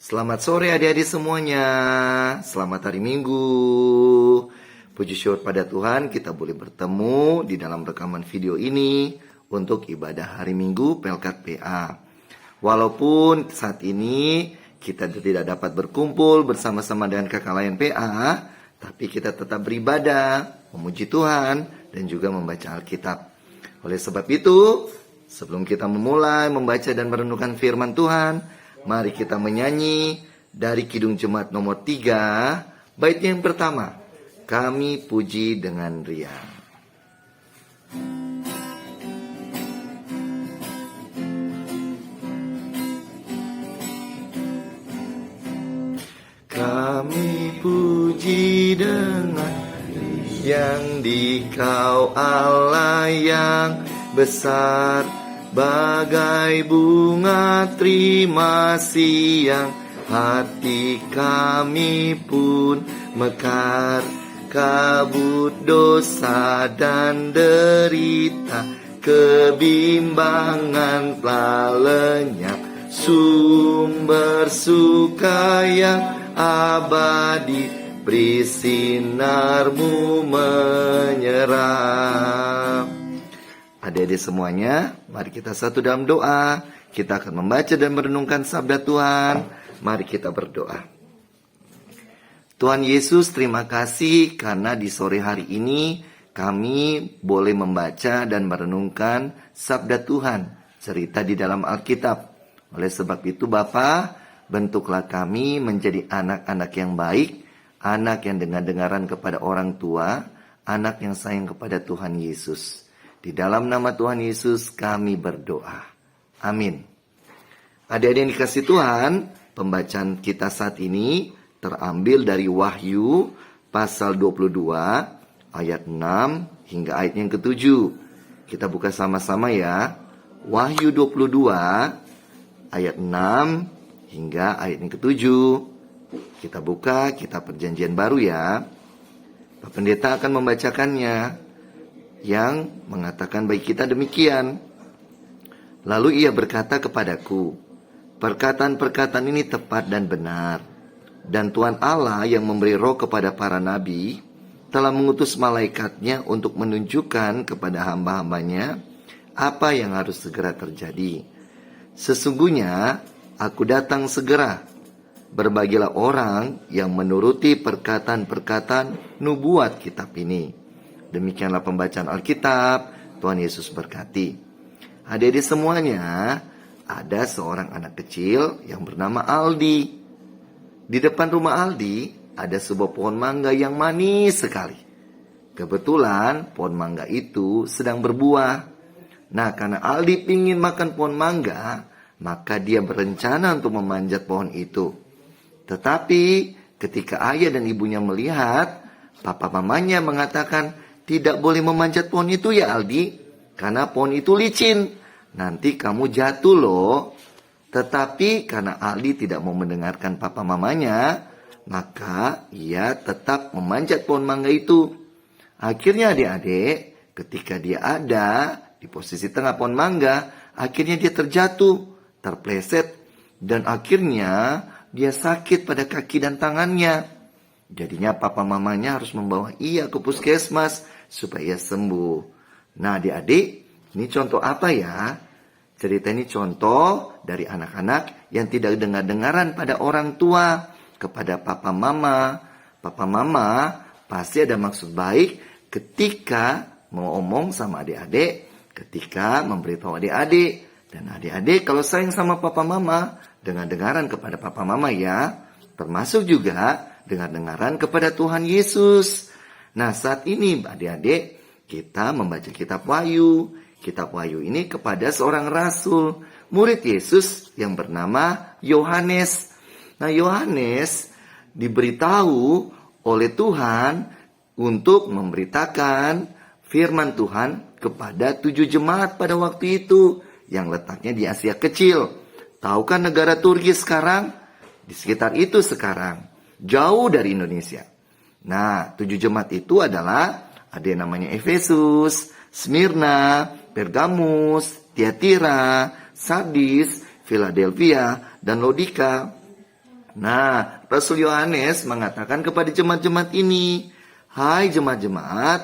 Selamat sore adik-adik semuanya. Selamat hari Minggu. Puji syukur pada Tuhan kita boleh bertemu di dalam rekaman video ini untuk ibadah hari Minggu Pelkat PA. Walaupun saat ini kita tidak dapat berkumpul bersama-sama dengan kakak lain PA, tapi kita tetap beribadah, memuji Tuhan, dan juga membaca Alkitab. Oleh sebab itu, sebelum kita memulai membaca dan merenungkan firman Tuhan, mari kita menyanyi dari Kidung Jemaat nomor 3, bait yang pertama. Kami puji dengan riang. Kami puji dengan riang di Kau Allah yang besar, bagai bunga terima siang, hati kami pun mekar. Kabut dosa dan derita, kebimbangan telah lenyap. Sumber suka yang abadi, beri sinar-Mu menyerap. Adik-adik semuanya, mari kita satu dalam doa. Kita akan membaca dan merenungkan sabda Tuhan. Mari kita berdoa. Tuhan Yesus, terima kasih karena di sore hari ini kami boleh membaca dan merenungkan sabda Tuhan, cerita di dalam Alkitab. Oleh sebab itu Bapa, bentuklah kami menjadi anak-anak yang baik, anak yang dengar-dengaran kepada orang tua, anak yang sayang kepada Tuhan Yesus. Di dalam nama Tuhan Yesus kami berdoa. Amin. Adik-adik yang dikasih Tuhan, pembacaan kita saat ini terambil dari Wahyu pasal 22 ayat 6 hingga ayat yang ke-7. Kita buka sama-sama ya. Wahyu 22 ayat 6 hingga ayat yang ke-7. Kita buka kitab Perjanjian Baru ya. Pak Pendeta akan membacakannya, yang mengatakan bagi kita demikian. Lalu ia berkata kepadaku, perkataan-perkataan ini tepat dan benar. Dan Tuhan Allah yang memberi roh kepada para nabi telah mengutus malaikatnya untuk menunjukkan kepada hamba-hambanya apa yang harus segera terjadi. Sesungguhnya aku datang segera. Berbagilah orang yang menuruti perkataan-perkataan nubuat kitab ini. Demikianlah pembacaan Alkitab. Tuhan Yesus berkati. Adik-adik semuanya, ada seorang anak kecil yang bernama Aldi. Di depan rumah Aldi ada sebuah pohon mangga yang manis sekali. Kebetulan pohon mangga itu sedang berbuah. Nah, karena Aldi ingin makan pohon mangga, maka dia berencana untuk memanjat pohon itu. Tetapi ketika ayah dan ibunya melihat, papa mamanya mengatakan, tidak boleh memanjat pohon itu ya Aldi, karena pohon itu licin. Nanti kamu jatuh loh. Tetapi karena Aldi tidak mau mendengarkan papa mamanya, maka ia tetap memanjat pohon mangga itu. Akhirnya adik-adik, ketika dia ada di posisi tengah pohon mangga, akhirnya dia terjatuh, terpleset, dan akhirnya dia sakit pada kaki dan tangannya. Jadinya papa mamanya harus membawa ia ke puskesmas supaya ia sembuh. Nah adik-adik, ini contoh apa ya? Cerita ini contoh dari anak-anak yang tidak dengar-dengaran pada orang tua, kepada papa mama. Papa mama pasti ada maksud baik ketika mau omong sama adik-adik, ketika memberitahu adik-adik. Dan adik-adik kalau sayang sama papa mama, dengar-dengaran kepada papa mama ya. Termasuk juga dengar-dengaran kepada Tuhan Yesus. Nah saat ini adik-adik kita membaca kitab Wahyu. Kitab Wahyu ini kepada seorang rasul, murid Yesus yang bernama Yohanes. Nah, Yohanes diberitahu oleh Tuhan untuk memberitakan firman Tuhan kepada 7 jemaat pada waktu itu yang letaknya di Asia Kecil. Tahukah negara Turki sekarang? Di sekitar itu sekarang, jauh dari Indonesia. Nah, 7 jemaat itu adalah ada yang namanya Efesus, Smyrna, Pergamus, Tiatira, Sardis, Philadelphia, dan Laodika. Nah, Rasul Yohanes mengatakan kepada jemaat-jemaat ini, "Hai jemaat-jemaat,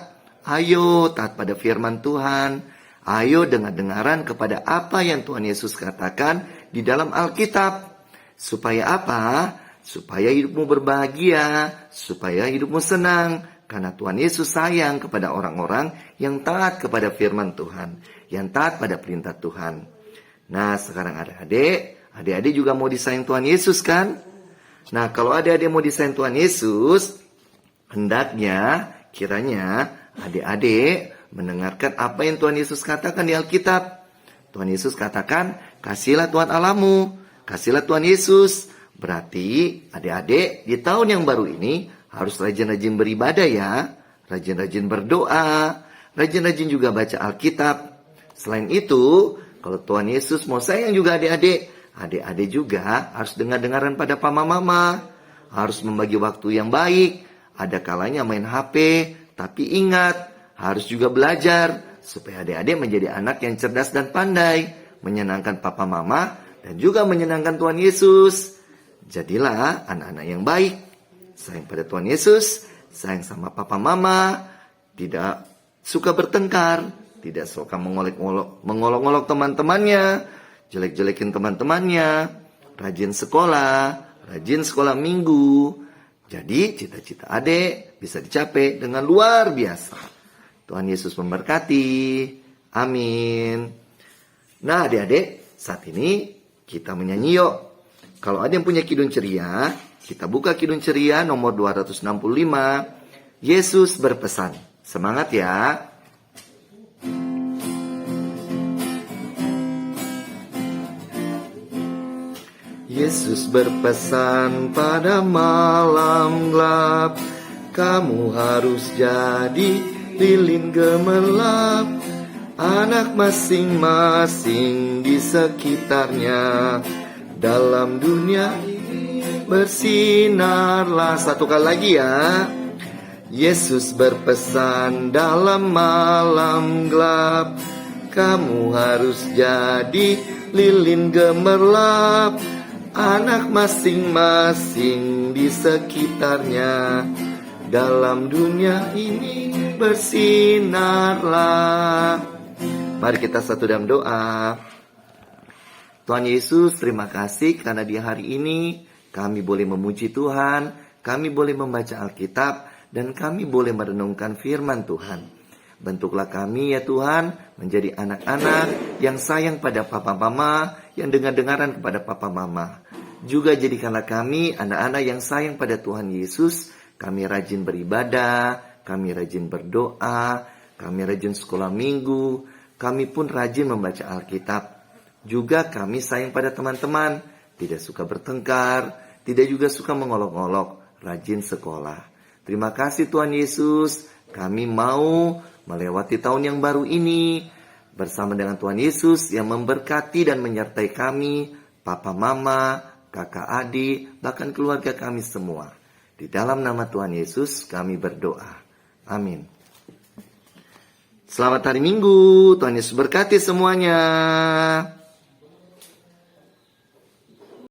ayo taat pada firman Tuhan. Ayo dengar-dengaran kepada apa yang Tuhan Yesus katakan di dalam Alkitab. Supaya apa? Supaya hidupmu berbahagia, supaya hidupmu senang. Karena Tuhan Yesus sayang kepada orang-orang yang taat kepada firman Tuhan, yang taat pada perintah Tuhan." Nah, sekarang adik-adik juga mau disayang Tuhan Yesus kan? Nah, kalau adik-adik mau disayang Tuhan Yesus, hendaknya kiranya adik-adik mendengarkan apa yang Tuhan Yesus katakan di Alkitab. Tuhan Yesus katakan, "Kasihilah Tuhan Allahmu." Kasihilah Tuhan Yesus. Berarti adik-adik di tahun yang baru ini harus rajin-rajin beribadah ya. Rajin-rajin berdoa. Rajin-rajin juga baca Alkitab. Selain itu, kalau Tuhan Yesus mau sayang juga adik-adik, adik-adik juga harus dengar-dengaran pada papa mama. Harus membagi waktu yang baik. Ada kalanya main HP, tapi ingat, harus juga belajar. Supaya adik-adik menjadi anak yang cerdas dan pandai. Menyenangkan papa mama dan juga menyenangkan Tuhan Yesus. Jadilah anak-anak yang baik. Sayang pada Tuhan Yesus, sayang sama papa mama. Tidak suka bertengkar, tidak suka mengolok-olok teman-temannya, jelek-jelekin teman-temannya, rajin sekolah minggu. Jadi cita-cita adik bisa dicapai dengan luar biasa. Tuhan Yesus memberkati. Amin. Nah adik-adik, saat ini kita menyanyi yuk. Kalau ada yang punya kidung ceria, kita buka kidung ceria nomor 265. Yesus berpesan. Semangat ya. Yesus berpesan pada malam gelap, kamu harus jadi lilin gemerlap. Anak masing-masing di sekitarnya, dalam dunia ini bersinarlah. Satu kali lagi ya. Yesus berpesan dalam malam gelap, kamu harus jadi lilin gemerlap. Anak masing-masing di sekitarnya, dalam dunia ini bersinarlah. Mari kita satu dalam doa. Tuhan Yesus, terima kasih karena di hari ini kami boleh memuji Tuhan, kami boleh membaca Alkitab, dan kami boleh merenungkan firman Tuhan. Bentuklah kami ya Tuhan menjadi anak-anak yang sayang pada papa mama, yang dengar-dengaran kepada papa mama. Juga jadikanlah kami anak-anak yang sayang pada Tuhan Yesus. Kami rajin beribadah, kami rajin berdoa, kami rajin sekolah minggu, kami pun rajin membaca Alkitab. Juga kami sayang pada teman-teman, tidak suka bertengkar, tidak juga suka mengolok-olok, rajin sekolah. Terima kasih Tuhan Yesus, kami mau melewati tahun yang baru ini bersama dengan Tuhan Yesus yang memberkati dan menyertai kami, papa mama, kakak adik, bahkan keluarga kami semua. Di dalam nama Tuhan Yesus kami berdoa. Amin. Selamat hari Minggu. Tuhan Yesus berkati semuanya.